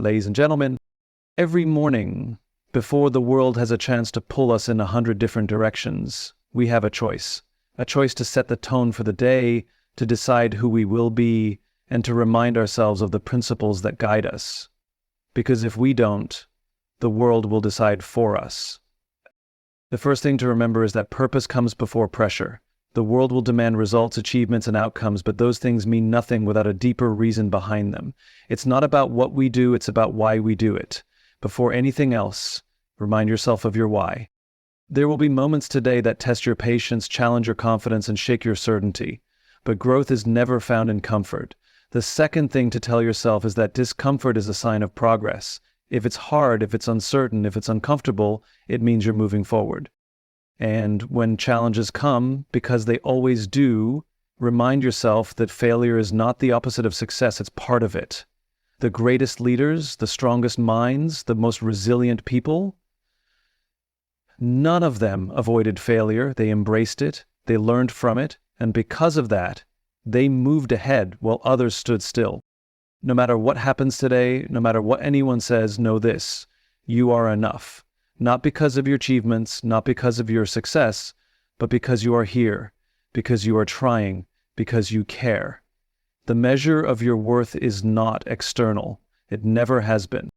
Ladies and gentlemen, every morning, before the world has a chance to pull us in 100 different directions, we have a choice to set the tone for the day, to decide who we will be, and to remind ourselves of the principles that guide us. Because if we don't, the world will decide for us. The first thing to remember is that purpose comes before pressure. The world will demand results, achievements, and outcomes, but those things mean nothing without a deeper reason behind them. It's not about what we do, it's about why we do it. Before anything else, remind yourself of your why. There will be moments today that test your patience, challenge your confidence, and shake your certainty. But growth is never found in comfort. The second thing to tell yourself is that discomfort is a sign of progress. If it's hard, if it's uncertain, if it's uncomfortable, it means you're moving forward. And when challenges come, because they always do, remind yourself that failure is not the opposite of success, it's part of it. The greatest leaders, the strongest minds, the most resilient people, none of them avoided failure. They embraced it, they learned from it, and because of that, they moved ahead while others stood still. No matter what happens today, no matter what anyone says, know this: you are enough. Not because of your achievements, not because of your success, but because you are here, because you are trying, because you care. The measure of your worth is not external. It never has been.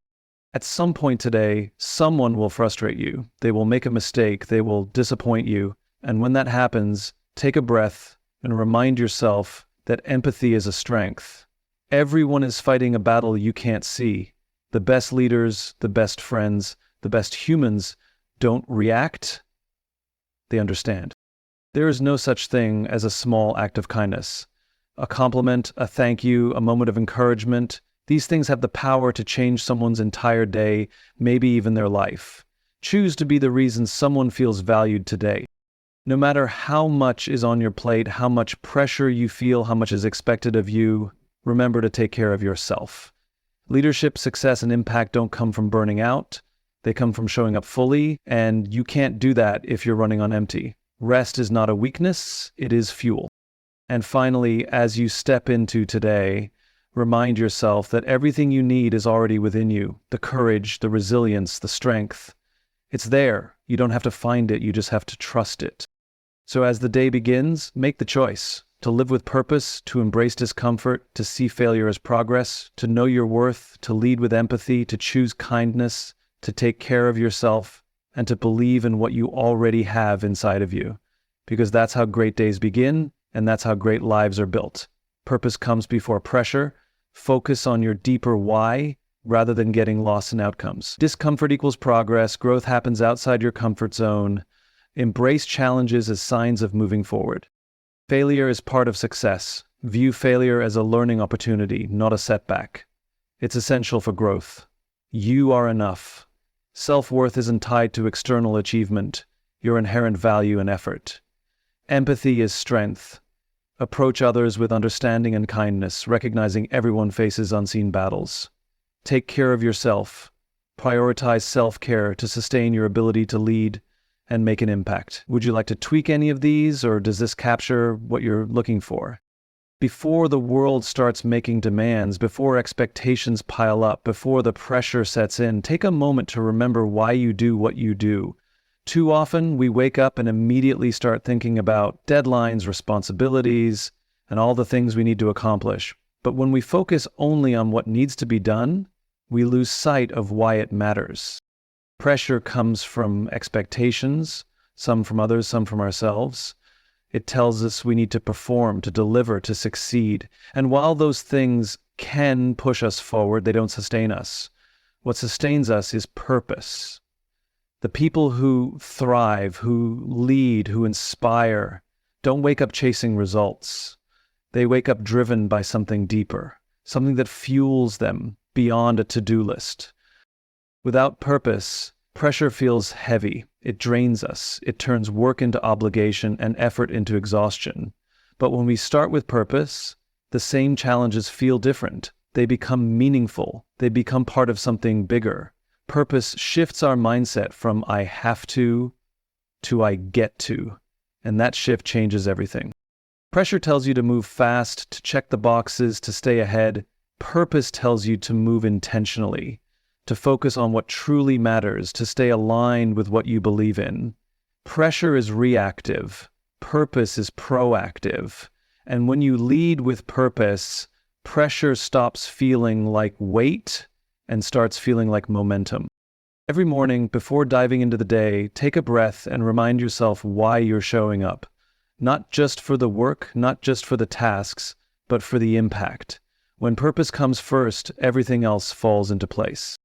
At some point today, someone will frustrate you. They will make a mistake. They will disappoint you. And when that happens, take a breath and remind yourself that empathy is a strength. Everyone is fighting a battle you can't see. The best leaders, the best friends, the best humans don't react, they understand. There is no such thing as a small act of kindness. A compliment, a thank you, a moment of encouragement, these things have the power to change someone's entire day, maybe even their life. Choose to be the reason someone feels valued today. No matter how much is on your plate, how much pressure you feel, how much is expected of you, remember to take care of yourself. Leadership, success, and impact don't come from burning out. They come from showing up fully, and you can't do that if you're running on empty. Rest is not a weakness, it is fuel. And finally, as you step into today, remind yourself that everything you need is already within you. The courage, the resilience, the strength. It's there. You don't have to find it, you just have to trust it. So as the day begins, make the choice to live with purpose, to embrace discomfort, to see failure as progress, to know your worth, to lead with empathy, to choose kindness, to take care of yourself, and to believe in what you already have inside of you. Because that's how great days begin, and that's how great lives are built. Purpose comes before pressure. Focus on your deeper why, rather than getting lost in outcomes. Discomfort equals progress. Growth happens outside your comfort zone. Embrace challenges as signs of moving forward. Failure is part of success. View failure as a learning opportunity, not a setback. It's essential for growth. You are enough. Self-worth isn't tied to external achievement, your inherent value and effort. Empathy is strength. Approach others with understanding and kindness, recognizing everyone faces unseen battles. Take care of yourself. Prioritize self-care to sustain your ability to lead and make an impact. Would you like to tweak any of these, or does this capture what you're looking for? Before the world starts making demands, before expectations pile up, before the pressure sets in, take a moment to remember why you do what you do. Too often, we wake up and immediately start thinking about deadlines, responsibilities, and all the things we need to accomplish. But when we focus only on what needs to be done, we lose sight of why it matters. Pressure comes from expectations, some from others, some from ourselves. It tells us we need to perform, to deliver, to succeed. And while those things can push us forward, they don't sustain us. What sustains us is purpose. The people who thrive, who lead, who inspire, don't wake up chasing results. They wake up driven by something deeper, something that fuels them beyond a to-do list. Without purpose, pressure feels heavy. It drains us. It turns work into obligation and effort into exhaustion. But when we start with purpose, the same challenges feel different. They become meaningful. They become part of something bigger. Purpose shifts our mindset from I have to I get to. And that shift changes everything. Pressure tells you to move fast, to check the boxes, to stay ahead. Purpose tells you to move intentionally, to focus on what truly matters, to stay aligned with what you believe in. Pressure is reactive. Purpose is proactive. And when you lead with purpose, pressure stops feeling like weight and starts feeling like momentum. Every morning, before diving into the day, take a breath and remind yourself why you're showing up. Not just for the work, not just for the tasks, but for the impact. When purpose comes first, everything else falls into place.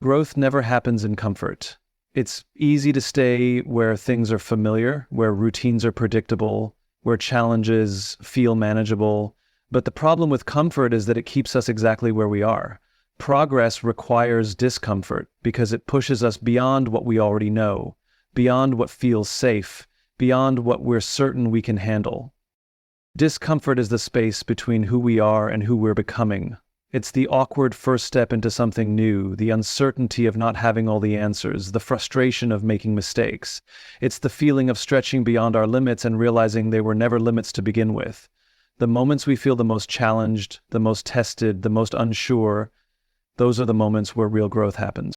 Growth never happens in comfort. It's easy to stay where things are familiar, where routines are predictable, where challenges feel manageable. But the problem with comfort is that it keeps us exactly where we are. Progress requires discomfort because it pushes us beyond what we already know, beyond what feels safe, beyond what we're certain we can handle. Discomfort is the space between who we are and who we're becoming. It's the awkward first step into something new, the uncertainty of not having all the answers, the frustration of making mistakes. It's the feeling of stretching beyond our limits and realizing they were never limits to begin with. The moments we feel the most challenged, the most tested, the most unsure, those are the moments where real growth happens.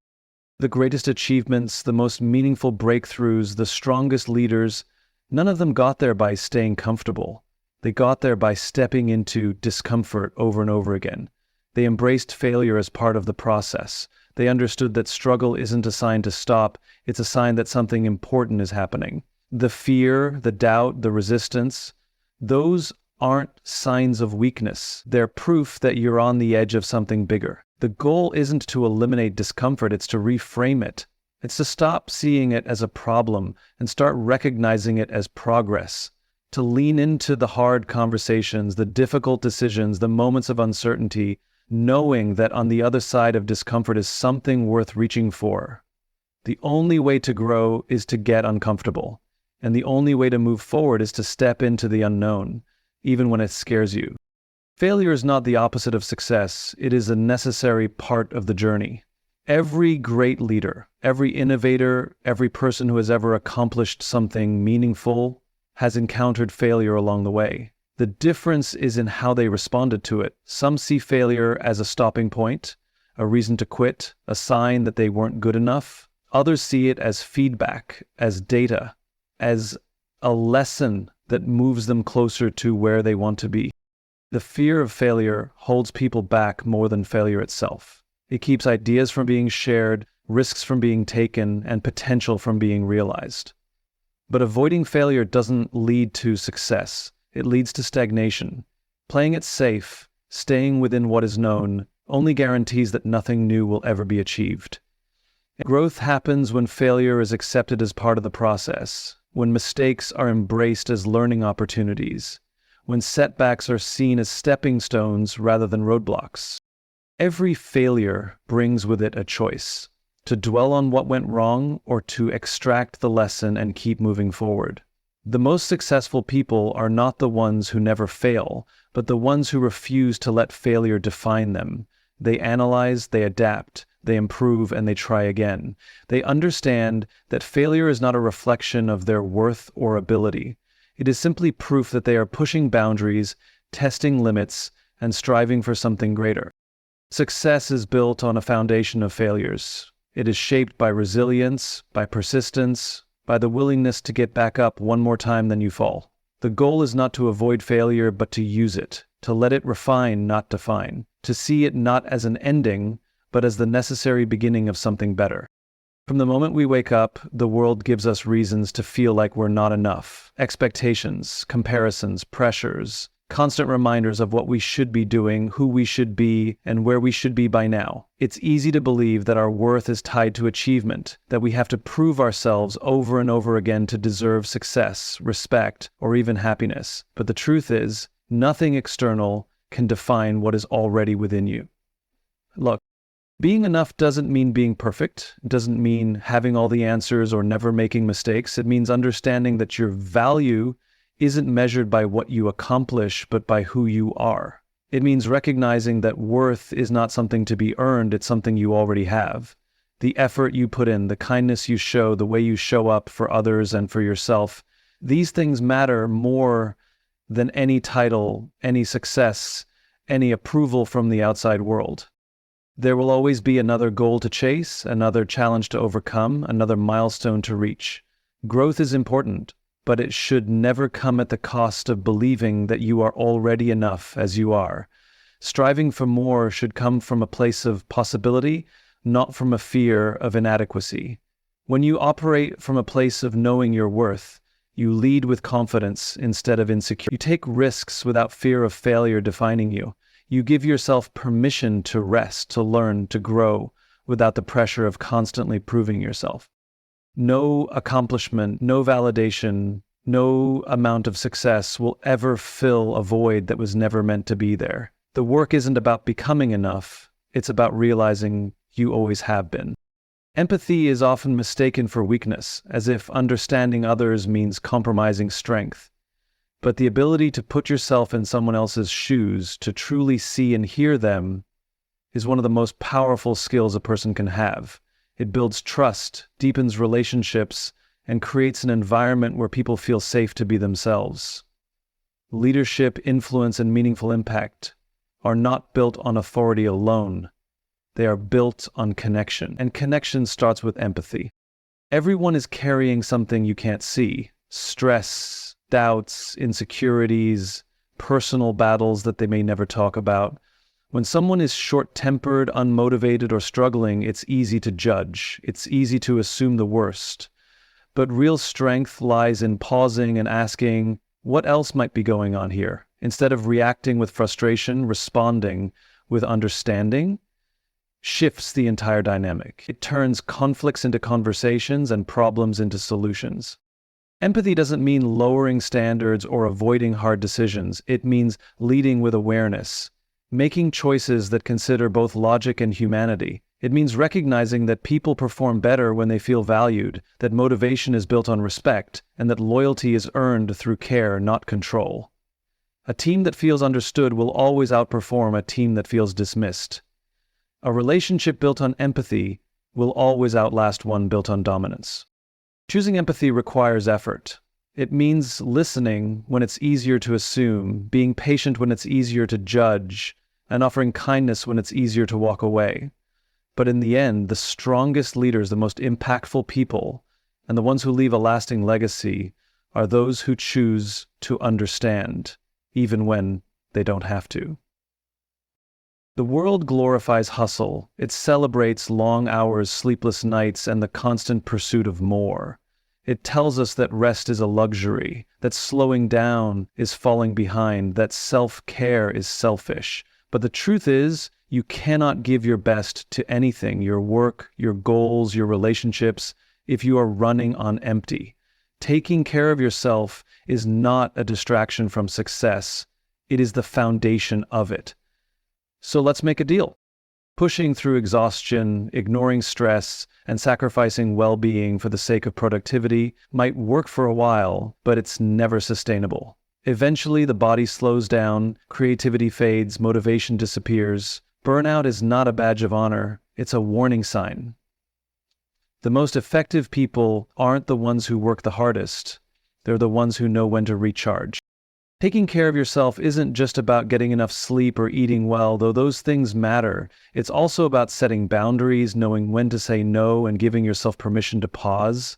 The greatest achievements, the most meaningful breakthroughs, the strongest leaders, none of them got there by staying comfortable. They got there by stepping into discomfort over and over again. They embraced failure as part of the process. They understood that struggle isn't a sign to stop, it's a sign that something important is happening. The fear, the doubt, the resistance, those aren't signs of weakness. They're proof that you're on the edge of something bigger. The goal isn't to eliminate discomfort, it's to reframe it. It's to stop seeing it as a problem and start recognizing it as progress. To lean into the hard conversations, the difficult decisions, the moments of uncertainty, knowing that on the other side of discomfort is something worth reaching for. The only way to grow is to get uncomfortable, and the only way to move forward is to step into the unknown, even when it scares you. Failure is not the opposite of success, it is a necessary part of the journey. Every great leader, every innovator, every person who has ever accomplished something meaningful has encountered failure along the way. The difference is in how they responded to it. Some see failure as a stopping point, a reason to quit, a sign that they weren't good enough. Others see it as feedback, as data, as a lesson that moves them closer to where they want to be. The fear of failure holds people back more than failure itself. It keeps ideas from being shared, risks from being taken, and potential from being realized. But avoiding failure doesn't lead to success. It leads to stagnation. Playing it safe, staying within what is known, only guarantees that nothing new will ever be achieved. Growth happens when failure is accepted as part of the process, when mistakes are embraced as learning opportunities, when setbacks are seen as stepping stones rather than roadblocks. Every failure brings with it a choice. To dwell on what went wrong or to extract the lesson and keep moving forward. The most successful people are not the ones who never fail, but the ones who refuse to let failure define them. They analyze, they adapt, they improve, and they try again. They understand that failure is not a reflection of their worth or ability. It is simply proof that they are pushing boundaries, testing limits, and striving for something greater. Success is built on a foundation of failures. It is shaped by resilience, by persistence, by the willingness to get back up one more time than you fall. The goal is not to avoid failure, but to use it, to let it refine, not define, to see it not as an ending, but as the necessary beginning of something better. From the moment we wake up, the world gives us reasons to feel like we're not enough. Expectations, comparisons, pressures, constant reminders of what we should be doing, who we should be, and where we should be by now. It's easy to believe that our worth is tied to achievement, that we have to prove ourselves over and over again to deserve success, respect, or even happiness. But the truth is, nothing external can define what is already within you. Look, being enough doesn't mean being perfect. It doesn't mean having all the answers or never making mistakes. It means understanding that your value isn't measured by what you accomplish, but by who you are. It means recognizing that worth is not something to be earned, it's something you already have. The effort you put in, the kindness you show, the way you show up for others and for yourself, these things matter more than any title, any success, any approval from the outside world. There will always be another goal to chase, another challenge to overcome, another milestone to reach. Growth is important, but it should never come at the cost of believing that you are already enough as you are. Striving for more should come from a place of possibility, not from a fear of inadequacy. When you operate from a place of knowing your worth, you lead with confidence instead of insecurity. You take risks without fear of failure defining you. You give yourself permission to rest, to learn, to grow, without the pressure of constantly proving yourself. No accomplishment, no validation, no amount of success will ever fill a void that was never meant to be there. The work isn't about becoming enough, it's about realizing you always have been. Empathy is often mistaken for weakness, as if understanding others means compromising strength. But the ability to put yourself in someone else's shoes, to truly see and hear them, is one of the most powerful skills a person can have. It builds trust, deepens relationships, and creates an environment where people feel safe to be themselves. Leadership, influence, and meaningful impact are not built on authority alone. They are built on connection, and connection starts with empathy. Everyone is carrying something you can't see: stress, doubts, insecurities, personal battles that they may never talk about. When someone is short-tempered, unmotivated, or struggling, it's easy to judge. It's easy to assume the worst. But real strength lies in pausing and asking, what else might be going on here? Instead of reacting with frustration, responding with understanding shifts the entire dynamic. It turns conflicts into conversations and problems into solutions. Empathy doesn't mean lowering standards or avoiding hard decisions. It means leading with awareness, making choices that consider both logic and humanity. It means recognizing that people perform better when they feel valued, that motivation is built on respect, and that loyalty is earned through care, not control. A team that feels understood will always outperform a team that feels dismissed. A relationship built on empathy will always outlast one built on dominance. Choosing empathy requires effort. It means listening when it's easier to assume, being patient when it's easier to judge, and offering kindness when it's easier to walk away. But in the end, the strongest leaders, the most impactful people, and the ones who leave a lasting legacy are those who choose to understand, even when they don't have to. The world glorifies hustle. It celebrates long hours, sleepless nights, and the constant pursuit of more. It tells us that rest is a luxury, that slowing down is falling behind, that self-care is selfish. But the truth is, you cannot give your best to anything, your work, your goals, your relationships, if you are running on empty. Taking care of yourself is not a distraction from success. It is the foundation of it. So let's make a deal. Pushing through exhaustion, ignoring stress, and sacrificing well-being for the sake of productivity might work for a while, but it's never sustainable. Eventually, the body slows down, creativity fades, motivation disappears. Burnout is not a badge of honor, it's a warning sign. The most effective people aren't the ones who work the hardest. They're the ones who know when to recharge. Taking care of yourself isn't just about getting enough sleep or eating well, though those things matter. It's also about setting boundaries, knowing when to say no, and giving yourself permission to pause.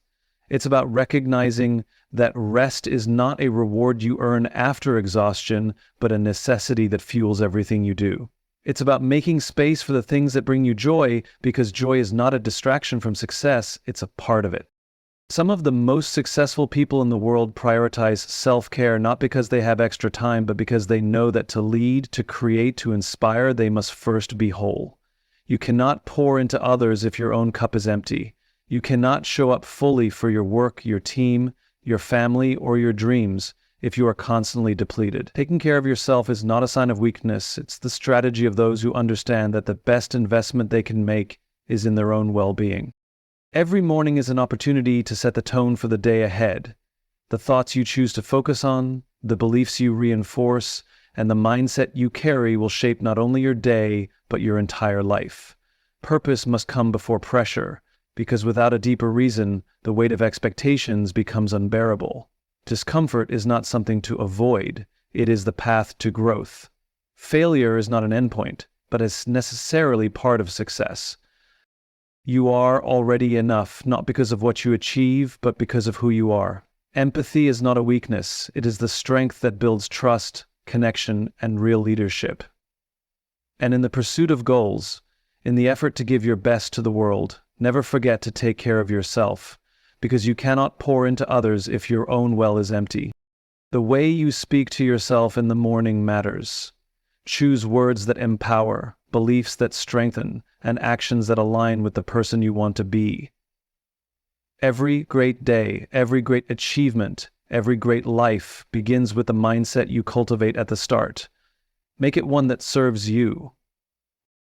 It's about recognizing that rest is not a reward you earn after exhaustion, but a necessity that fuels everything you do. It's about making space for the things that bring you joy, because joy is not a distraction from success, it's a part of it. Some of the most successful people in the world prioritize self-care not because they have extra time, but because they know that to lead, to create, to inspire, they must first be whole. You cannot pour into others if your own cup is empty. You cannot show up fully for your work, your team, your family, or your dreams if you are constantly depleted. Taking care of yourself is not a sign of weakness. It's the strategy of those who understand that the best investment they can make is in their own well-being. Every morning is an opportunity to set the tone for the day ahead. The thoughts you choose to focus on, the beliefs you reinforce, and the mindset you carry will shape not only your day, but your entire life. Purpose must come before pressure, because without a deeper reason, the weight of expectations becomes unbearable. Discomfort is not something to avoid, it is the path to growth. Failure is not an endpoint, but is necessarily part of success. You are already enough, not because of what you achieve, but because of who you are. Empathy is not a weakness. It is the strength that builds trust, connection, and real leadership. And in the pursuit of goals, in the effort to give your best to the world, never forget to take care of yourself, because you cannot pour into others if your own well is empty. The way you speak to yourself in the morning matters. Choose words that empower, beliefs that strengthen, and actions that align with the person you want to be. Every great day, every great achievement, every great life begins with the mindset you cultivate at the start. Make it one that serves you,